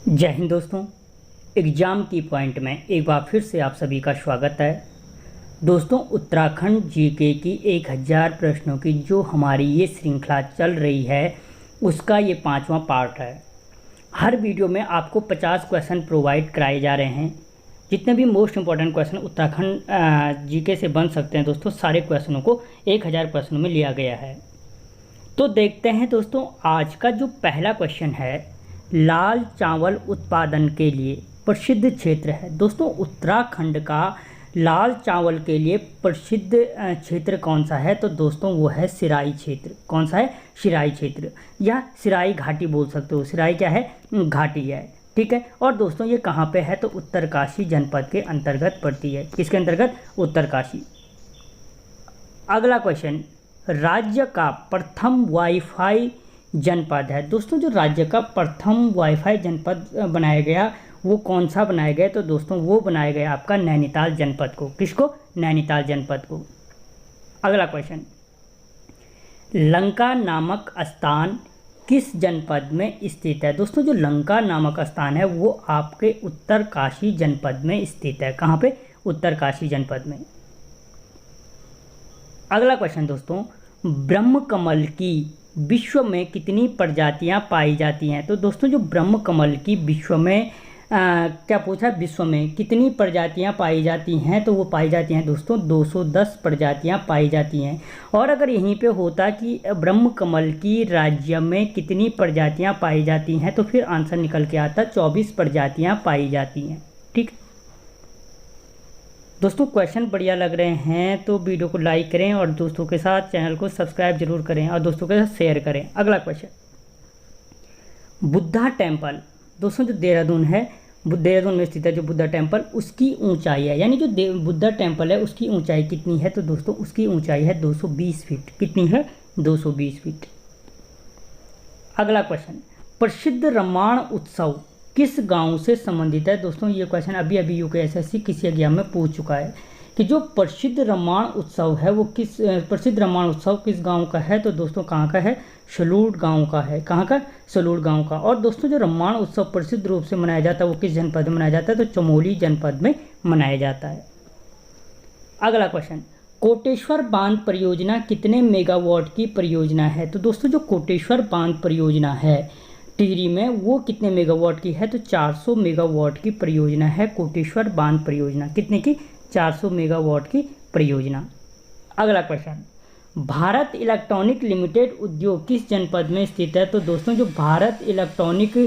जय हिंद दोस्तों। एग्ज़ाम की पॉइंट में एक बार फिर से आप सभी का स्वागत है। दोस्तों, उत्तराखंड जीके की 1000 प्रश्नों की जो हमारी ये श्रृंखला चल रही है उसका ये 5वां पार्ट है। हर वीडियो में आपको 50 क्वेश्चन प्रोवाइड कराए जा रहे हैं। जितने भी most important question Uttarakhand GK से बन सकते हैं दोस्तों, सारे क्वेश्चनों को 1000 प्रश्नों में लिया गया है। तो देखते हैं दोस्तों, आज का जो पहला क्वेश्चन है, लाल चावल उत्पादन के लिए प्रसिद्ध क्षेत्र है। दोस्तों, उत्तराखंड का लाल चावल के लिए प्रसिद्ध क्षेत्र कौन सा है? तो दोस्तों वो है सिराई क्षेत्र। कौन सा है? सिराई क्षेत्र या सिराई घाटी बोल सकते हो। सिराई क्या है? घाटी है, ठीक है। और दोस्तों ये कहाँ पे है? तो उत्तरकाशी जनपद के अंतर्गत पड़ती है। किसके अंतर्गत? उत्तरकाशी। अगला क्वेश्चन, राज्य का प्रथम वाईफाई जनपद है। दोस्तों जो राज्य का प्रथम वाईफाई जनपद बनाया गया वो कौन सा बनाया गया? तो दोस्तों वो बनाया गया आपका नैनीताल जनपद को। किसको? नैनीताल जनपद को। अगला क्वेश्चन, लंका नामक स्थान किस जनपद में स्थित है? दोस्तों जो लंका नामक स्थान है वो आपके उत्तरकाशी जनपद में स्थित है। कहाँ पे? उत्तरकाशी जनपद में। अगला क्वेश्चन दोस्तों, ब्रह्म कमल की विश्व में कितनी प्रजातियां पाई जाती हैं? तो दोस्तों जो ब्रह्म कमल की विश्व में क्या पूछा? विश्व में कितनी प्रजातियां पाई जाती हैं? तो वो पाई जाती हैं दोस्तों 210 प्रजातियां पाई जाती हैं। और अगर यहीं पे होता कि ब्रह्म कमल की राज्य में कितनी प्रजातियां पाई जाती हैं तो फिर आंसर निकल के आता 24 प्रजातियां पाई जाती हैं। ठीक दोस्तों, क्वेश्चन बढ़िया लग रहे हैं तो वीडियो को लाइक करें और दोस्तों के साथ चैनल को सब्सक्राइब जरूर करें और दोस्तों के साथ शेयर करें। अगला क्वेश्चन, बुद्धा टेम्पल। दोस्तों जो देहरादून है, देहरादून में स्थित है जो बुद्धा टेम्पल, उसकी ऊंचाई है, यानी जो बुद्धा टेम्पल है उसकी ऊंचाई कितनी है? तो दोस्तों उसकी ऊंचाई है 220 फीट। कितनी है? 220 फीट। अगला क्वेश्चन, प्रसिद्ध रामायण उत्सव किस गांव से संबंधित है? दोस्तों ये क्वेश्चन अभी यूपीएससी किसी एग्जाम में पूछ चुका है कि जो प्रसिद्ध रामायण उत्सव है वो प्रसिद्ध रामायण उत्सव किस गांव का है? तो दोस्तों कहाँ का है? सलूड़ गांव का है। कहाँ का? सलूड़ गांव का। और दोस्तों जो रामायण उत्सव प्रसिद्ध रूप से मनाया जाता है वो किस जनपद में मनाया जाता है? तो चमोली जनपद में मनाया जाता है। अगला क्वेश्चन, कोटेश्वर बांध परियोजना कितने मेगावाट की परियोजना है? तो दोस्तों जो कोटेश्वर बांध परियोजना है टिहरी में वो कितने मेगावाट की है? तो 400 मेगावाट की परियोजना है कोटेश्वर बांध परियोजना। कितने की? 400 मेगावाट की परियोजना। अगला क्वेश्चन, भारत इलेक्ट्रॉनिक लिमिटेड उद्योग किस जनपद में स्थित है? तो दोस्तों जो भारत इलेक्ट्रॉनिक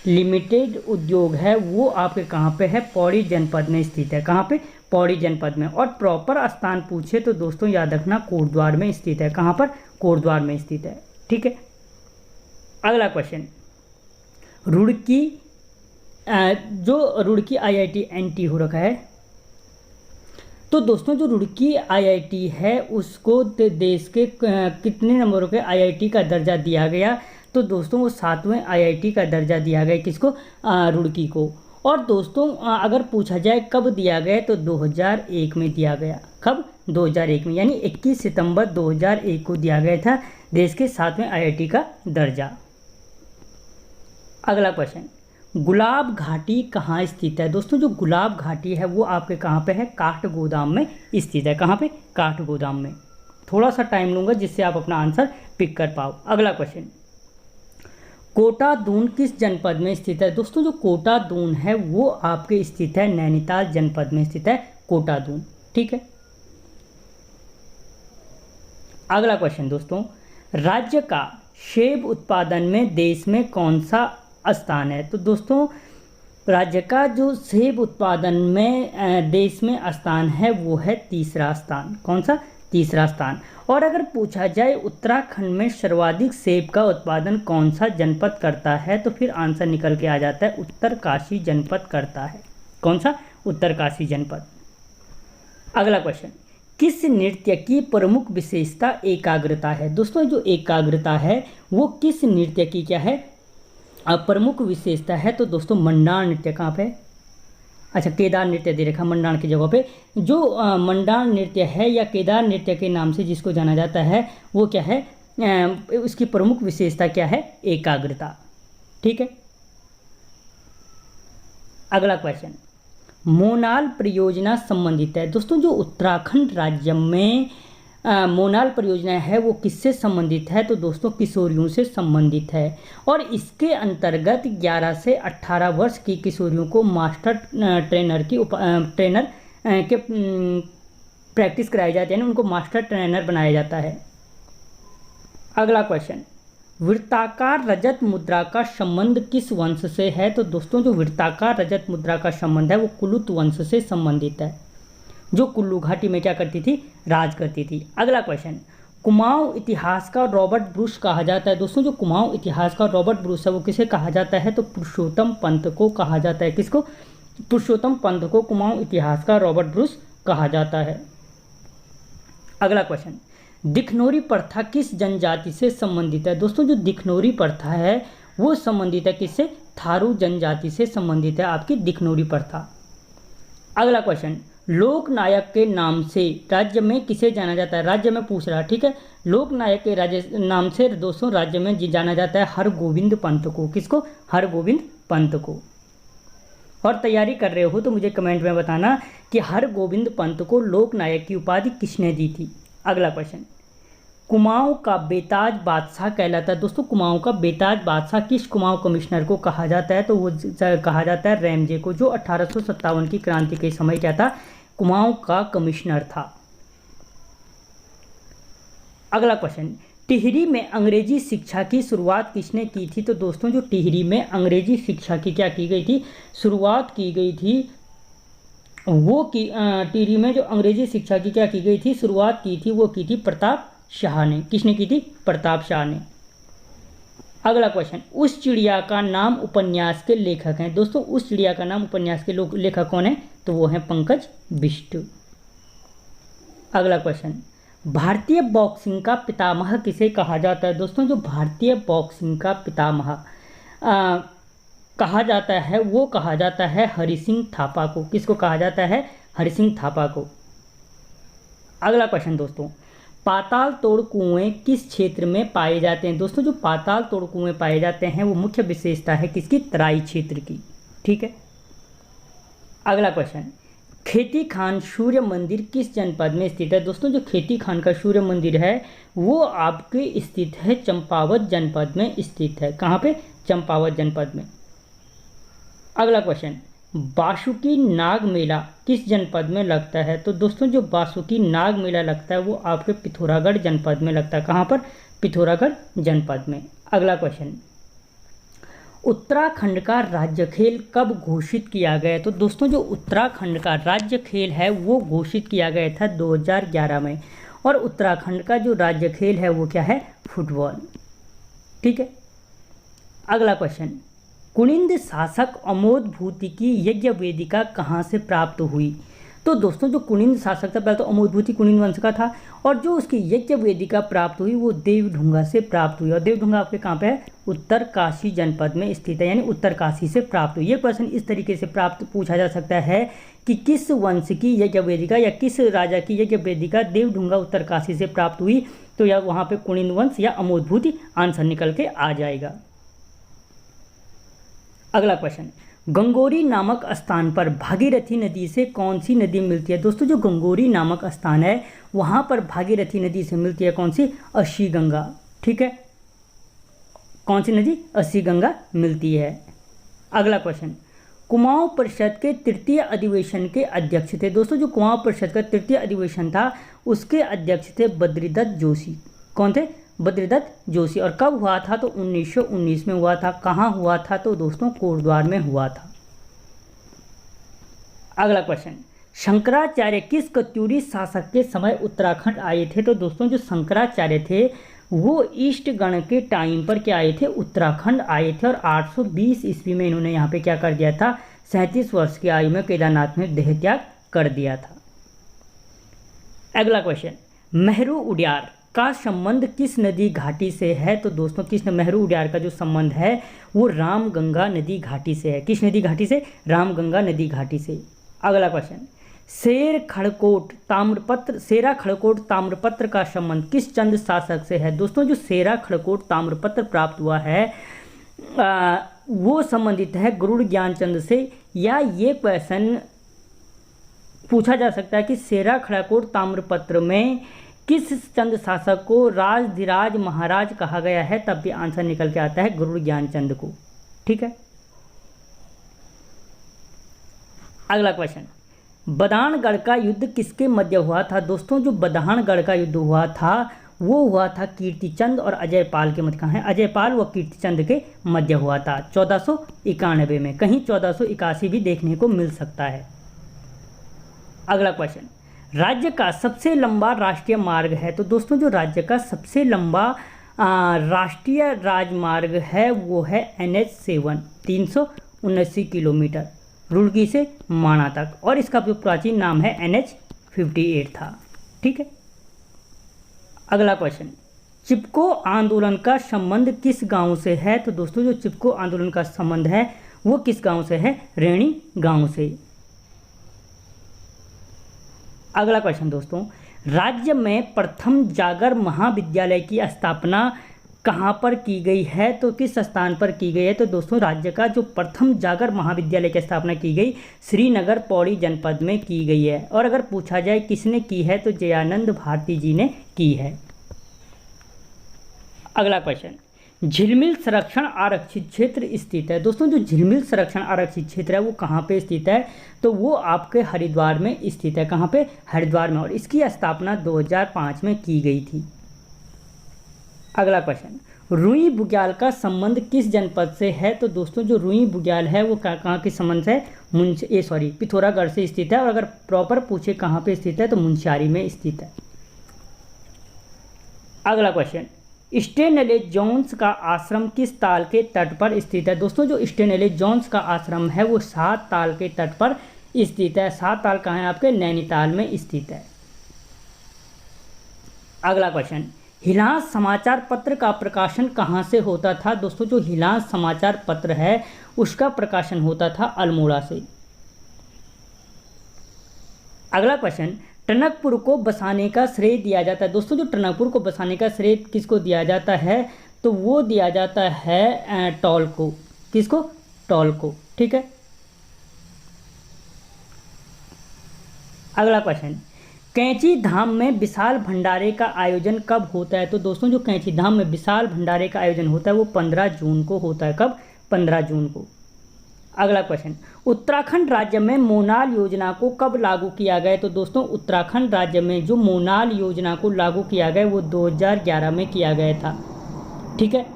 लिमिटेड उद्योग है वो आपके कहाँ पे है? पौड़ी जनपद में स्थित है। कहाँ पे? पौड़ी जनपद में। और प्रॉपर स्थान पूछे तो दोस्तों याद रखना कोटद्वार में स्थित है। कहाँ पर? कोटद्वार में स्थित है। ठीक है। अगला क्वेश्चन, रुड़की, जो रुड़की आईआईटी एनटी हो रखा है, तो दोस्तों जो रुड़की आईआईटी है उसको देश के कितने नंबरों के आईआईटी का दर्जा दिया गया? तो दोस्तों वो 7वें आईआईटी का दर्जा दिया गया। किसको? रुड़की को। और दोस्तों अगर पूछा जाए कब दिया गया तो 2001 में दिया गया। कब? 2001 में, यानी 21 सितंबर 2001 को दिया गया था देश के 7वें आईआईटी का दर्जा। अगला क्वेश्चन, गुलाब घाटी कहाँ स्थित है? दोस्तों जो गुलाब घाटी है वो आपके कहाँ पे है? काठगोदाम में स्थित है। कहाँ पे? काठगोदाम में। थोड़ा सा टाइम लूँगा जिससे आप अपना आंसर पिक कर पाओ। अगला क्वेश्चन, कोटा दून किस जनपद में स्थित है? दोस्तों जो कोटा दून है वो आपके स्थित है नैनीताल जनपद में स्थित है कोटा दून। ठीक है। अगला क्वेश्चन दोस्तों, राज्य का सेब उत्पादन में देश में कौन सा स्थान है? तो दोस्तों राज्य का जो सेब उत्पादन में देश में स्थान है वो है तीसरा स्थान। कौन सा? तीसरा स्थान। और अगर पूछा जाए उत्तराखंड में सर्वाधिक सेब का उत्पादन कौन सा जनपद करता है तो फिर आंसर निकल के आ जाता है उत्तरकाशी जनपद करता है। कौन सा? उत्तरकाशी जनपद। अगला क्वेश्चन, किस नृत्य की प्रमुख विशेषता एकाग्रता है? दोस्तों जो एकाग्रता है वो किस नृत्य की क्या है? प्रमुख विशेषता है। तो दोस्तों मंडाण नृत्य कहाँ पे? अच्छा, केदार नृत्य दे रखा मंडाण की जगह पे। जो मंडाण नृत्य है या केदार नृत्य के नाम से जिसको जाना जाता है वो क्या है? उसकी प्रमुख विशेषता क्या है? एकाग्रता। ठीक है। अगला क्वेश्चन, मोनाल परियोजना संबंधित है। दोस्तों जो उत्तराखंड राज्य में मोनाल परियोजना है वो किससे संबंधित है? तो दोस्तों किशोरियों से संबंधित है। और इसके अंतर्गत 11 से 18 वर्ष की किशोरियों को मास्टर ट्रेनर के प्रैक्टिस कराई जाती है, उनको मास्टर ट्रेनर बनाया जाता है। अगला क्वेश्चन, वृत्ताकार रजत मुद्रा का संबंध किस वंश से है? तो दोस्तों जो वृत्ताकार रजत मुद्रा का संबंध है वो कुलुत वंश से संबंधित है, जो कुल्लू घाटी में क्या करती थी? राज करती थी। अगला क्वेश्चन, कुमाऊं इतिहास का रॉबर्ट ब्रूस कहा जाता है। दोस्तों जो कुमाऊं इतिहास का रॉबर्ट ब्रूस है वो किसे कहा जाता है? तो पुरुषोत्तम पंत को कहा जाता है। किसको? पुरुषोत्तम पंत को कुमाऊं इतिहास का रॉबर्ट ब्रूस कहा जाता है। अगला क्वेश्चन, दिखनौरी प्रथा किस जनजाति से संबंधित है? दोस्तों जो दिखनौरी प्रथा है वो संबंधित है किससे? थारू जनजाति से संबंधित है आपकी दिखनौरी प्रथा। अगला क्वेश्चन, लोक नायक के नाम से राज्य में किसे जाना जाता है? राज्य में पूछ रहा, ठीक है। लोक नायक के राज्य नाम से दोस्तों राज्य में जाना जाता है हरगोविंद पंत को। किसको? हरगोविंद पंत को। और तैयारी कर रहे हो तो मुझे कमेंट में बताना कि हरगोविंद पंत को लोक नायक की उपाधि किसने दी थी। अगला क्वेश्चन, कुमाऊं का बेताज बादशाह कहलाता है। दोस्तों कुमाऊं का बेताज बादशाह किस कुमाऊं कमिश्नर को कहा जाता है? तो वो कहा जाता है रैमजे को, जो 1857 की क्रांति के समय क्या था? कुमाऊं का कमिश्नर था। अगला क्वेश्चन, टिहरी में अंग्रेजी शिक्षा की शुरुआत किसने की थी? तो दोस्तों जो टिहरी में अंग्रेजी शिक्षा की क्या की गई थी? शुरुआत की गई थी वो की टिहरी में जो अंग्रेजी शिक्षा की क्या की गई थी? शुरुआत की थी वो की थी प्रताप शाह ने। किसने की थी? प्रताप शाह ने। अगला क्वेश्चन, उस चिड़िया का नाम उपन्यास के लेखक हैं। दोस्तों उस चिड़िया का नाम उपन्यास के लेखक कौन है? तो वो हैं पंकज बिष्ट। अगला क्वेश्चन, भारतीय बॉक्सिंग का पितामह किसे कहा जाता है? दोस्तों जो भारतीय बॉक्सिंग का पितामह कहा जाता है वो कहा जाता है हरि सिंह थापा को। किसको कहा जाता है? हरि सिंह थापा को। अगला क्वेश्चन दोस्तों, पाताल तोड़ कुएं किस क्षेत्र में पाए जाते हैं? दोस्तों जो पाताल तोड़ कुएं पाए जाते हैं वो मुख्य विशेषता है किसकी? तराई क्षेत्र की, ठीक है। अगला क्वेश्चन, खेती खान सूर्य मंदिर किस जनपद में स्थित है? दोस्तों जो खेती खान का सूर्य मंदिर है वो आपके स्थित है चंपावत जनपद में स्थित है। कहाँ पे? चंपावत जनपद में। अगला क्वेश्चन, बासुकी नाग मेला किस जनपद में लगता है? तो दोस्तों जो बासुकी नाग मेला लगता है वो आपके पिथौरागढ़ जनपद में लगता है। कहाँ पर? पिथौरागढ़ जनपद में। अगला क्वेश्चन, उत्तराखंड का राज्य खेल कब घोषित किया गया? तो दोस्तों जो उत्तराखंड का राज्य खेल है वो घोषित किया गया था 2011 में। और उत्तराखंड का जो राज्य खेल है वो क्या है? फुटबॉल, ठीक है। अगला क्वेश्चन, कुनिंद शासक अमोद भूति की यज्ञ वेदिका कहाँ से प्राप्त हुई? तो दोस्तों जो कुनिंद शासक था, पहले तो अमोद भूति कुनिंद वंश का था, और जो उसकी यज्ञ वेदिका प्राप्त हुई वो देवढुंगा से प्राप्त हुई। और देवढुंगा आपके कहाँ पे है? उत्तरकाशी जनपद में स्थित है, यानी उत्तरकाशी से प्राप्त हुई। ये क्वेश्चन इस तरीके से पूछा जा सकता है कि किस वंश की यज्ञ वेदिका या किस राजा की यज्ञ वेदिका देवढुंगा उत्तरकाशी से प्राप्त हुई? तो या वहाँ पे कुनिंद वंश या अमोद भूति आंसर निकल के आ जाएगा। अगला क्वेश्चन, गंगोरी नामक स्थान पर भागीरथी नदी से कौन सी नदी मिलती है? दोस्तों जो गंगोरी नामक स्थान है वहाँ पर भागीरथी नदी से मिलती है कौन सी? अस्सी गंगा, ठीक है। कौन सी नदी? अस्सी गंगा मिलती है। अगला क्वेश्चन, कुमाऊं परिषद के तृतीय अधिवेशन के अध्यक्ष थे। दोस्तों जो कुमाऊं परिषद का तृतीय अधिवेशन था उसके अध्यक्ष थे बद्रीदत्त जोशी। कौन थे? बद्रीदत्त जोशी। और कब हुआ था? तो 1919 में हुआ था। कहाँ हुआ था? तो दोस्तों कोटद्वार में हुआ था। अगला क्वेश्चन, शंकराचार्य किस कत्यूरी शासक के समय उत्तराखंड आए थे? तो दोस्तों जो शंकराचार्य थे वो ईस्टगण के टाइम पर क्या आए थे? उत्तराखंड आए थे। और 820 ईस्वी में इन्होंने यहाँ पे क्या कर दिया था? 37 वर्ष की आयु में केदारनाथ में देह त्याग कर दिया था। अगला क्वेश्चन, मेहरू उडियार का संबंध किस नदी घाटी से है? तो दोस्तों मेहरू उडियार का जो संबंध है वो रामगंगा नदी घाटी से है। किस नदी घाटी से? रामगंगा नदी घाटी से। अगला क्वेश्चन, सेरा खड़कोट ताम्रपत्र का संबंध किस चंद शासक से है? दोस्तों जो सेरा खड़कोट ताम्रपत्र प्राप्त हुआ है वो संबंधित है गरुड़ ज्ञानचंद से, या ये क्वेश्चन पूछा जा सकता है कि सेरा खड़ाकोट ताम्रपत्र में किस चंद शासक को राजधिराज महाराज कहा गया है, तब भी आंसर निकल के आता है गरुड़ ज्ञानचंद को। ठीक है, अगला क्वेश्चन, बदानगढ़ का युद्ध किसके मध्य हुआ था? दोस्तों जो बदानगढ़ का युद्ध हुआ था वो हुआ था कीर्तिचंद और अजयपाल के मध्य। कहाँ है? अजयपाल व कीर्तिचंद के मध्य हुआ था 1491 में, कहीं 1481 भी देखने को मिल सकता है। अगला क्वेश्चन, राज्य का सबसे लंबा राष्ट्रीय मार्ग है? तो दोस्तों जो राज्य का सबसे लंबा राष्ट्रीय राजमार्ग है वो है NH7, 379 किलोमीटर, रुड़की से माणा तक, और इसका जो प्राचीन नाम है NH58 था। ठीक है, अगला क्वेश्चन, चिपको आंदोलन का संबंध किस गांव से है? तो दोस्तों जो चिपको आंदोलन का संबंध है वो किस गांव से है? रेणी गांव से। अगला क्वेश्चन दोस्तों, राज्य में प्रथम जागर महाविद्यालय की स्थापना कहाँ पर की गई है? तो किस स्थान पर की गई है? तो दोस्तों राज्य का जो प्रथम जागर महाविद्यालय की स्थापना की गई श्रीनगर पौड़ी जनपद में की गई है। और अगर पूछा जाए किसने की है तो जयानंद भारती जी ने की है। अगला क्वेश्चन, झिलमिल संरक्षण आरक्षित क्षेत्र स्थित है? दोस्तों जो झिलमिल संरक्षण आरक्षित क्षेत्र है वो कहाँ पे स्थित है? तो वो आपके हरिद्वार में स्थित है। कहाँ पे? हरिद्वार में, और इसकी स्थापना 2005 में की गई थी। अगला क्वेश्चन, रुई बुग्याल का संबंध किस जनपद से है? तो दोस्तों जो रुई बुग्याल है वो कहाँ के संबंध से है? पिथौरागढ़ से स्थित है, और अगर प्रॉपर पूछे कहाँ पे स्थित है तो मुंशियारी में स्थित है। अगला क्वेश्चन, स्टेनले जोन्स का आश्रम किस ताल के तट पर स्थित है? दोस्तों जो स्टेनले जोन्स का आश्रम है वो 7 ताल के तट पर स्थित है। 7 ताल कहाँ है? आपके नैनीताल में स्थित है। अगला क्वेश्चन, हिलांस समाचार पत्र का प्रकाशन कहाँ से होता था? दोस्तों जो हिलांस समाचार पत्र है उसका प्रकाशन होता था अल्मोड़ा से। अगला क्वेश्चन, टनकपुर को बसाने का श्रेय दिया जाता है? दोस्तों जो टनकपुर को बसाने का श्रेय किसको दिया जाता है? तो वो दिया जाता है टॉल को। किसको? टॉल को। ठीक है, अगला क्वेश्चन, कैंची धाम में विशाल भंडारे का आयोजन कब होता है? तो दोस्तों जो कैंची धाम में विशाल भंडारे का आयोजन होता है वो 15 जून को होता है। कब? 15 जून को। अगला क्वेश्चन, उत्तराखंड राज्य में मोनाल योजना को कब लागू किया गया? तो दोस्तों उत्तराखंड राज्य में जो मोनाल योजना को लागू किया गया वो 2011 में किया गया था। ठीक है,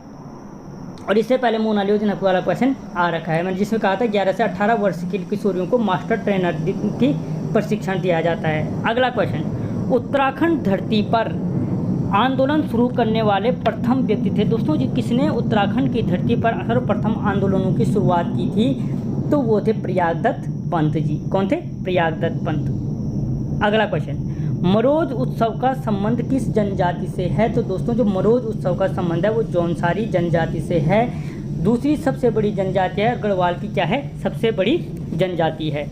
और इससे पहले मोनाल योजना वाला क्वेश्चन आ रखा है, मैंने जिसमें कहा था 11 से 18 वर्ष के किशोरियों को मास्टर ट्रेनर की प्रशिक्षण दिया जाता है। अगला क्वेश्चन, उत्तराखंड धरती पर आंदोलन शुरू करने वाले प्रथम व्यक्ति थे? दोस्तों जी किसने उत्तराखंड की धरती पर सर्वप्रथम आंदोलनों की शुरुआत की थी? तो वो थे प्रयागदत्त पंत जी। कौन थे? प्रयागदत्त पंत। अगला क्वेश्चन, मरोज उत्सव का संबंध किस जनजाति से है? तो दोस्तों जो मरोज उत्सव का संबंध है वो जौनसारी जनजाति से है। दूसरी सबसे बड़ी जनजाति है गढ़वाल की, क्या है? सबसे बड़ी जनजाति है।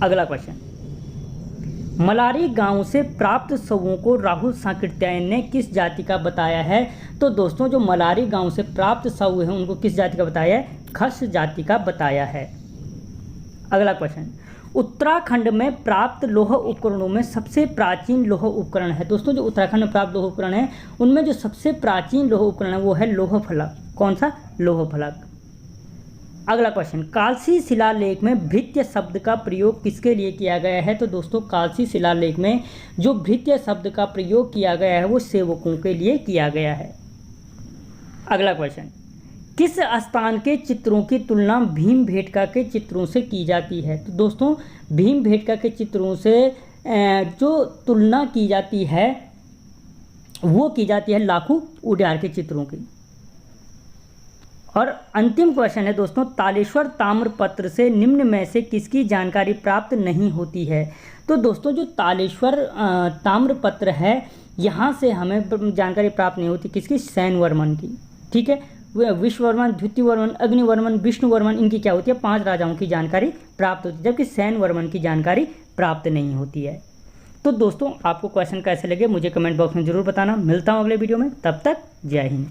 अगला क्वेश्चन, मलारी गांव से प्राप्त शवों को राहुल सांकृत्यायन ने किस जाति का बताया है? तो दोस्तों जो मलारी गांव से प्राप्त शव हैं उनको किस जाति का बताया है? खस जाति का बताया है। अगला क्वेश्चन, उत्तराखंड में प्राप्त लौह उपकरणों में सबसे प्राचीन लौह उपकरण है? दोस्तों जो उत्तराखंड में प्राप्त लौह उपकरण है उनमें जो सबसे प्राचीन लौह उपकरण है वो है लौह फलक। कौन सा? लौह फलक। अगला क्वेश्चन, कालसी शिलालेख में भृत्य शब्द का प्रयोग किसके लिए किया गया है? तो दोस्तों कालसी शिलालेख में जो भृत्य शब्द का प्रयोग किया गया है वो सेवकों के लिए किया गया है। अगला क्वेश्चन, किस स्थान के चित्रों की तुलना भीमबेटका के चित्रों से की जाती है? तो दोस्तों भीमबेटका के चित्रों से जो तुलना की जाती है वो की जाती है लाखू उड्यार के चित्रों की। और अंतिम क्वेश्चन है दोस्तों, तालेश्वर ताम्रपत्र से निम्न में से किसकी जानकारी प्राप्त नहीं होती है? तो दोस्तों जो तालेश्वर ताम्रपत्र है यहाँ से हमें जानकारी प्राप्त नहीं होती। किसकी? सैनवर्मन की। ठीक है, विश्ववर्मन, द्वितीयवर्मन, अग्निवर्मन, विष्णुवर्मन, इनकी क्या होती है? 5 राजाओं की जानकारी प्राप्त होती है, जबकि सैनवर्मन की जानकारी प्राप्त नहीं होती है। तो दोस्तों आपको क्वेश्चन कैसे लगे मुझे कमेंट बॉक्स में ज़रूर बताना। मिलता हूँ अगले वीडियो में, तब तक जय हिंद।